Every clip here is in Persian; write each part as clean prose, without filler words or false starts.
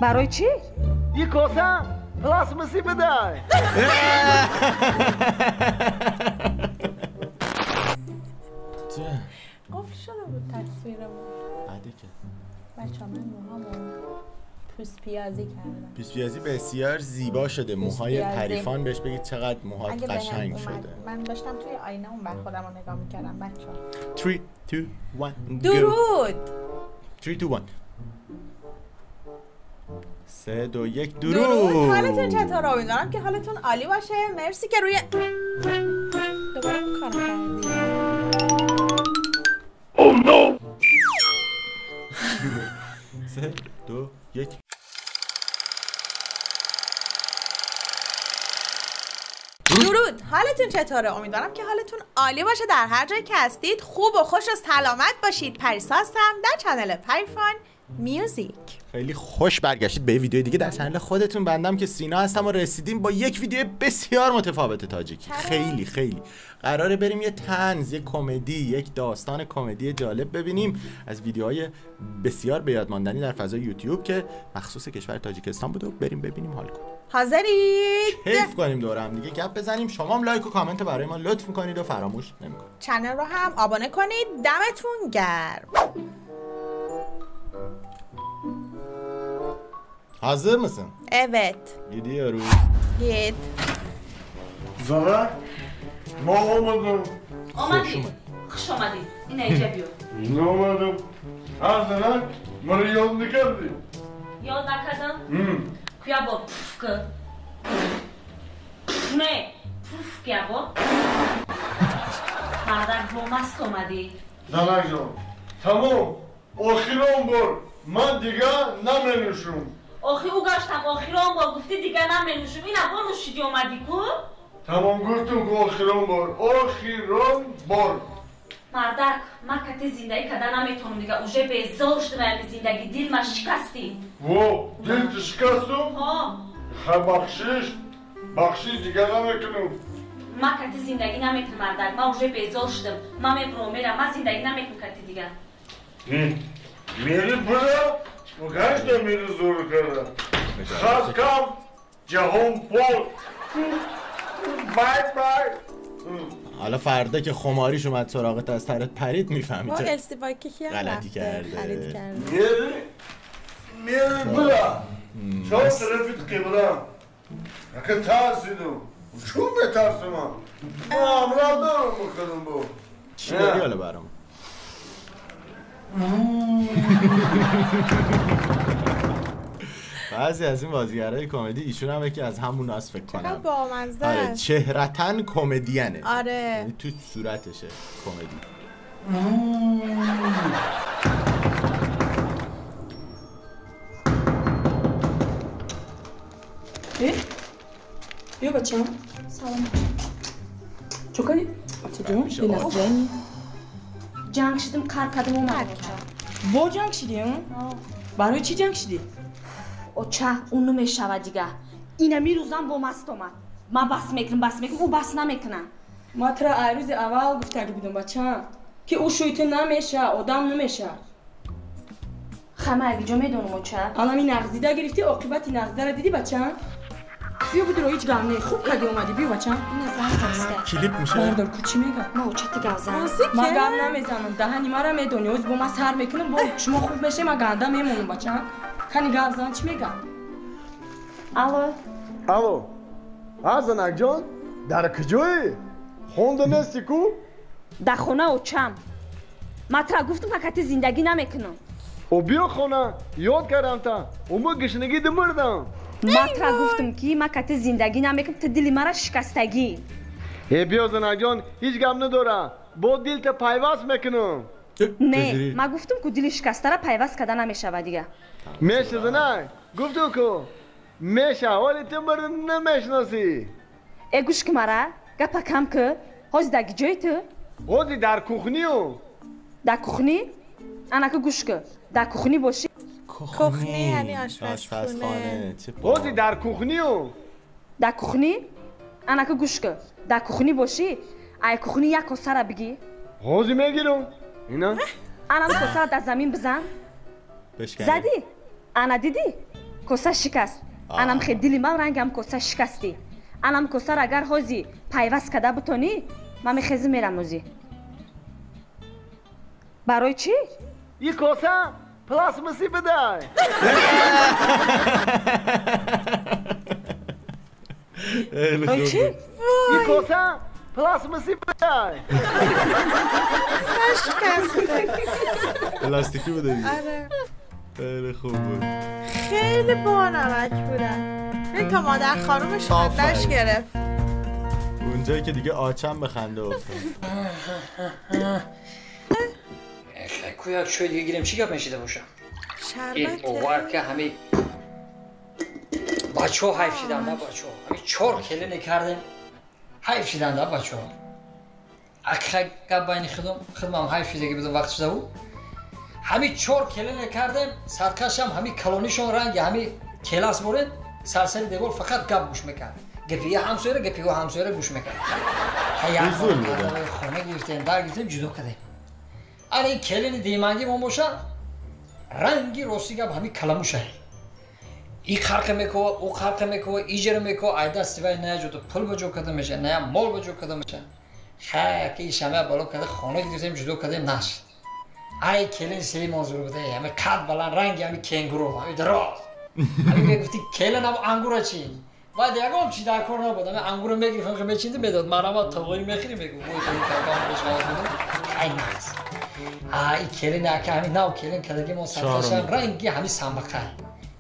برای چی؟ یه کاسه پلاسمسی بده. قفل شده بود تصویرمون. بعده که بچه من موهامو پوست پیازی کردم. پوست پیازی بسیار زیبا شده. موهای پریفان بهش بگید چقدر موهات قشنگ شده. من داشتم توی آینه اون بر خودم رو نگاه میکردم بچه ها. 3 2 1 درود. 3 2 1 3 2 1 درود. حالتون چطوره؟ امیدوارم که حالتون عالی باشه. مرسی که روی دوباره اون کار کردی. Oh no 3 2 1 درود. حالتون چطوره؟ امیدوارم که حالتون عالی باشه در هر جایی که هستید. خوب و خوش و سلامت باشید. پریسا هستم در چنل پریفان میوزیک. خیلی خوش برگشتید به ویدیو دیگه در چنل خودتون. بندم که سینا هستم و رسیدیم با یک ویدیو بسیار متفاوت تاجیکی. خیلی قراره بریم یه طنز، یک کمدی، یک داستان کمدی جالب ببینیم از ویدیوهای بسیار به یاد ماندنی در فضای یوتیوب که مخصوص کشور تاجیکستان بوده و بریم ببینیم حال کنیم. حاضرید؟ کیف کنیم دور هم دیگه گپ بزنیم. شما هم لایک و کامنت برای ما لطف می‌کنید و فراموش نمی‌کنید. چنل رو هم آبونه کنید. دمتون گرم. Hazır mısın? Evet. Gidiyoruz. Git. Zara, ne olmadı? Olmadı. Kış olmadı. Yine Ece diyor. Ne olmadı? Hazır bana yolunu geldi. Yolda kadın. Kuya bu. Pufkı. Ne? Pufk ya bu. Bardak bulmaz olmadı. Zanacığım, tamam. O kilon bor. Ben diga ne menüşüm. آخی او گشتم آخی رو هم با گفتی دیگه نمینوشم این هم نوشیدی اومدی کو؟ Tamam گفتم که آخیران بار آخیران بار مردک من کتی زندگی کده نمیتونم دیگه اوژه بیزار شدم به زندگی دیل من شکستی و دل تشکستم؟ ها خب بخشش دیگه نمیکنم من کتی زندگی نمیتونم مردک من اوژه بیزار شدم من میبرم میرم من زندگی نمیتونم کتی دیگه میری بوده؟ و گشت میری زور کرده خاص کم جهان پر بای حالا فردا که خماریش اومد سراغت از طرت پرید میفهمی با چه استیفای که غلطی کرده. خرید کرده. میری بوده شما طرفیت قبله اگه ترسیدم چون بترسم ما امرا دارم بکنم با چی داری حالا برام؟ بعضی از این بازیگرای کمدی ایشون هم یکی از همون هست فکر کنم. چقدر بامزه. آره چهرتن کمدینه. آره یعنی تو صورتشه کمدی. بیا بچه‌م سلام چوکانی چطور بلافرنی جنگ شدم کار کردم اومد با جنگ شدیم برای چی جنگ شدی او چه اون نمیشوه دیگه اینه میروزم با مست اومد من بس میکنم او بس نمیکنم ما ترا عروض اول گفته بودم بچه‌م که او شویت نمیشه آدم نمیشه خمه اگه میدونم او چه الان این نغزیده گرفتی عاقبت نغزیده رو دیدی بچه‌م بیا بود رو هیچ گم نه خوب کردی اومدی بیا بچه‌م این زن زسته کلیپ میشه؟ بردار کو چی میگه ما او چه گازن ما گم نمیزنم دهنی ما رو میدونی اوز با ما سر میکنم با شما خوب بشه ما گنده میمونم بچه‌م کنی گازن چی میگه الو زنک جان در کجایی؟ خونده نیستی کو؟ در خونه او چم ما ترا گفتم که کتی زندگی نمیکنم او بیا خونه یاد کردم تا اما گشنگی دمردم ما ترا گفتم که ما کتی زندگی نمیکنم تا دلی مرا شکستگی بیا زنک جان هیچ گم نداره با دل تا پیوست میکنم نه ما گفتم که دل شکسته را پیوست کردن نمیشه دیگه میشه زنک گفتم که میشه ولی تو مرد نمیشناسی گوش که مرا گپا کم که هاز دگی جای تو هازی در کوخنیو در کوخنی؟ انا که گوش که در کوخنی باشی کوخنی یعنی آشپزخونه هازی در کوخنیو در کوخنی؟ انا که گوش که در کوخنی باشی ای کوخنی یک کاسه را بگی هازی میگیرم اینا انم کوسه را در زمین بزن. زدی؟ انا دیدی؟ کوسه شکست. انم خیلی دلی من رنگم کوسه شکستی. انم کوسه را اگر هوزی پیوست کده بتونی من میخیزی میرم اوزی. برای چی؟ یه کوسه پلاسماسی بده. برای چی؟ یه کوسه پلاسماسی بده. شکسته. پلاستیکی بوده دیگه. آره خیلی خوب بود. خیلی بانمک بودن. این تا مادر خانومش خندش گرفت. اونجایی که دیگه آچم به خنده افتاد. کویا شوی دیگه گیرم چی گپ نشیده باشم. این باور که همه بچه ها حیف شدن ده بچه ها همه 4 کله نکردن حیف شدن ده بچه ها اکه گپ بین خودم هم حیف شده که بدون وقت شده بود همه 4 کله نکردن صدقش هم همه کلونیشون رنگ همه کلاس مورد سرسری دیوار فقط گپ گوش میکرد گپی همسایه گپی و همسایه گوش میکرد حیات خونه گرفتیم در گرفتیم جدا کردیم آن این کلین دیمانگی ما باشه رنگی روسی گپ همه کلموشه ای خرق میکو او خرق میکو ایجر میکو ایدا سوای نه جو تو پول بجو کده میشه نه مال بجو کده میشه خیلی شمه بالا کده خانه گرفتیم جدا کردیم نشد ای کلین سری منظور بوده همه قد بلند رنگی همه کنگرو همه دراز همه گفتی کلین هم انگور چی بعد یکم چی در کار نبود همه انگور میگرفتم که میچینده میداد مرا تقوی میخری میگو وای خیلی کارم بشه خیلی ناز ای کلین که همین ناو کلین کدگی ما سرفشن رنگی همین سنبقه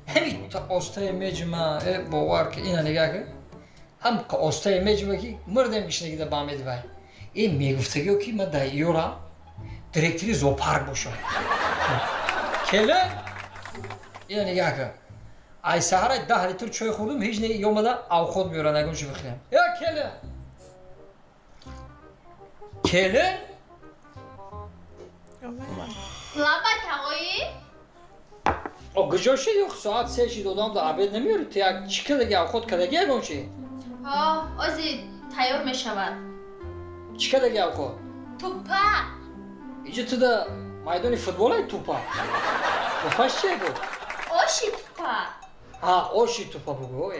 همین تا آستای مجمع باور که اینا نگاه که هم که آستای مجمع که مرده میشنگی در بامیدی وای این میگفتگیو که من در یورا دیرکتری زوپارک باشم کلین اینا نگاه که ای سهر 10 لیتر چای خوردم هیچ نگی اومده او خود بیارن نگم چی بخورم یا کلین لابا تاوی؟ گجاشه یک ساعت 3 شی دادم در عبید نمیاری تو یک چیکه دیگه او خود کدگی اگم چی؟ ها ازی تیار میشود چیکه دیگه او خود؟ توپا اینجا تو در میدان فوتبال های توپا توپاش چیه بود؟ آشی توپا آشی توپا بگو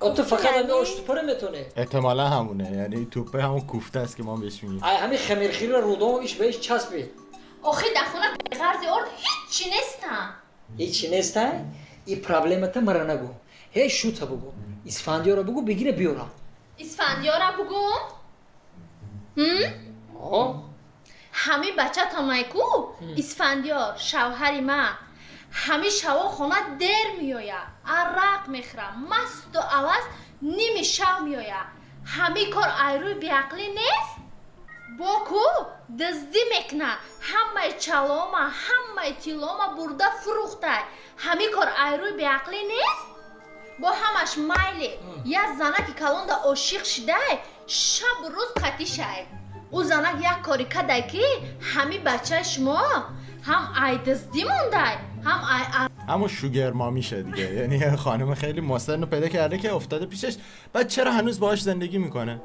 تو فقط همین آش توپا رو میتونه احتمالا همونه یعنی توپه همون کوفته است که ما بهش میگیم همین خمیرخیری رو رودام ایش بهش چسبید آخه دخونه غرض ارد هیچی نیستم هیچی نیستم؟ این پرابلمت مرا نگو هی شوتا بگو اسفندیار رو بگو بگیره بیارم اسفندیار رو بگو؟ همه بچه تا مایکو اسفندیار شوهری من همه شوا خونه در میایا عرق میخرم مست و عوض نیمی شو میایا همه کار ایروی بیعقلی نیست باکو دزدی میکنه همه چلوما همه تیلوما برده فروخته همه کار ایروی بیعقلی نیست با همش مایلی یه زنه که کلون دا عاشق شده شب روز قطی شد او زنه یک کاری کده که همه بچه شما هم ای دزدی مونده هم ای همون شوگر مامیشه دیگه یعنی خانم خیلی مسن رو پیدا کرده که افتاده پیشش بعد چرا هنوز باهاش زندگی میکنه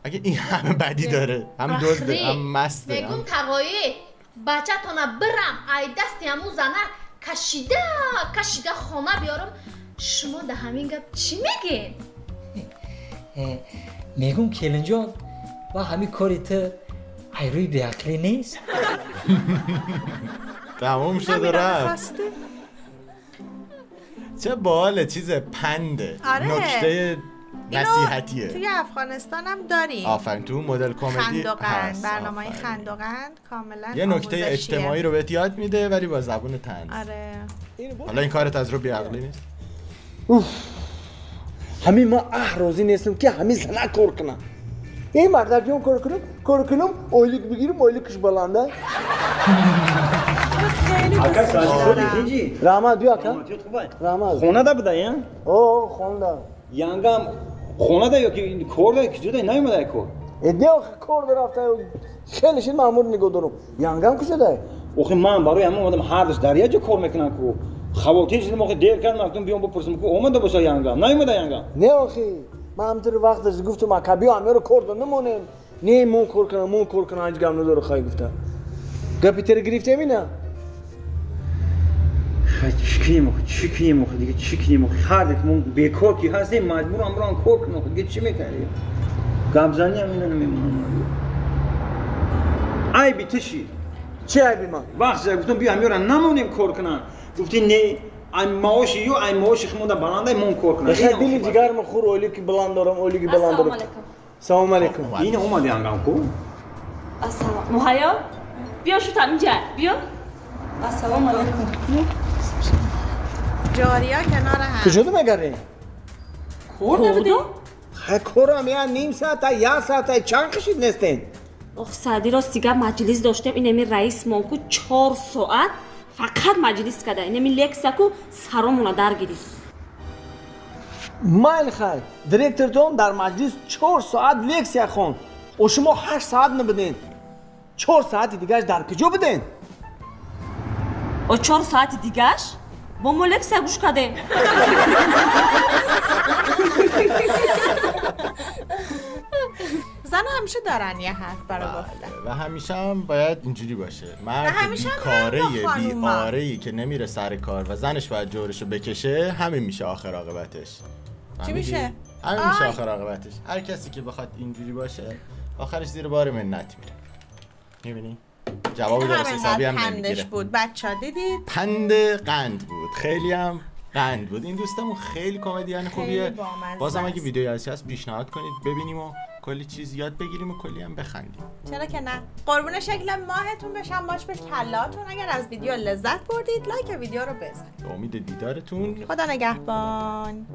اگه این همه بدی داره هم دزده هم مسته میگم تقایی بچه تونه برم ای دستی همون زنه کشیده خانه بیارم شما ده همین گپ چی میگین؟ میگم کلین جان و همین کاری تو ایروی بیعقلی نیست؟ تمام شده رفت چه باحاله چیز پنده نکته نصیحتیه توی افغانستان هم داریم آفرین تو مدل کمدی هست برنامه خندوقند کاملا یه نکته اجتماعی رو بهت یاد میده ولی با زبون طنز آره حالا این کارت از رو بیعقلی نیست همین ما احرازی نیستم که همین زنه کار کنم این مرد بیام کار کنم اویلیک بگیرم اویلیکش بلنده اکا ساجی خودی رحمت بیا اکا رحمت خونه دا بوده یا؟ خونه دا یانگام خونه دا یا که کار دا کجا دا نیومده کار؟ ایده کار دا رفته خیلی شین مامور نگاه دارم یانگام کجا دا؟ اوخی من برای همه اومدم هر دست دریا جو کار میکنن کو خواتین شدیم اوخی دیر کردم افتم بیام بپرسم که اومده باشه یانگام نیومده یانگام نه اوخی من همطور وقتش گفتم اکا بیا همه رو کار دا نمونیم نه مون کار کنم هیچ گم نداره خواهی گفته کاپیتر گرفته مینا چی کنیم دیگه چی کنیم هر دکمون بیکار کی هستیم مجبور امران کار کنیم دیگه چی میکنی گابزانی هم اینا نمیمونم ای بیتشی چه عیبی ما وقتی گفتم بیا میارن نمونیم کار کنن گفتی نه ای معاشی یو ای معاش خمودا بلنده مون کار کنن بخیر دلی جگر مخور اولی که بلند دارم اولی که بلند دارم سلام علیکم این اومدی انگام کو السلام مهیا بیا شو اینجا بیا السلام علیکم جاریا کنار هم کجا میگردین کور نبودی کورم یا نیم ساعت یا ساعت چند کشید نستین آخ سعدی راست دیگه مجلس داشتیم اینمی رئیس مانکو 4 ساعت فقط مجلس کرده اینمی لکسکو سرمون در گرفت من خیر دیرکتورتون در مجلس 4 ساعت لکسیا خوند و شما 8 ساعت نبدین 4 ساعت دیگهش در کجا بدین و 4 ساعت دیگهش با ما لکسیا گوش کردیم زن همیشه دارن یه حرف برای گفتن و همیشه هم باید اینجوری باشه مرد بیکاره بی‌آره‌ای که نمیره سر کار و زنش باید جورشو بکشه همین میشه آخر عاقبتش چی میشه؟ همین میشه آخر عاقبتش هر کسی که بخواد اینجوری باشه آخرش زیر بار منت میره میبینی؟ جواب درست حسابی هم نمیگیره بود بچه‌ها دیدید؟ پند قند بود خیلی هم قند بود این دوستمون خیلی کمدین خوبیه بازم اگه ویدیویی هست پیشنهاد کنید ببینیم و کلی چیز یاد بگیریم و کلی هم بخندیم چرا که نه قربون شکل ماهتون بشم باش به کلاتون اگر از ویدیو لذت بردید لایک ویدیو رو بزنید به امید دیدارتون خدا نگهبان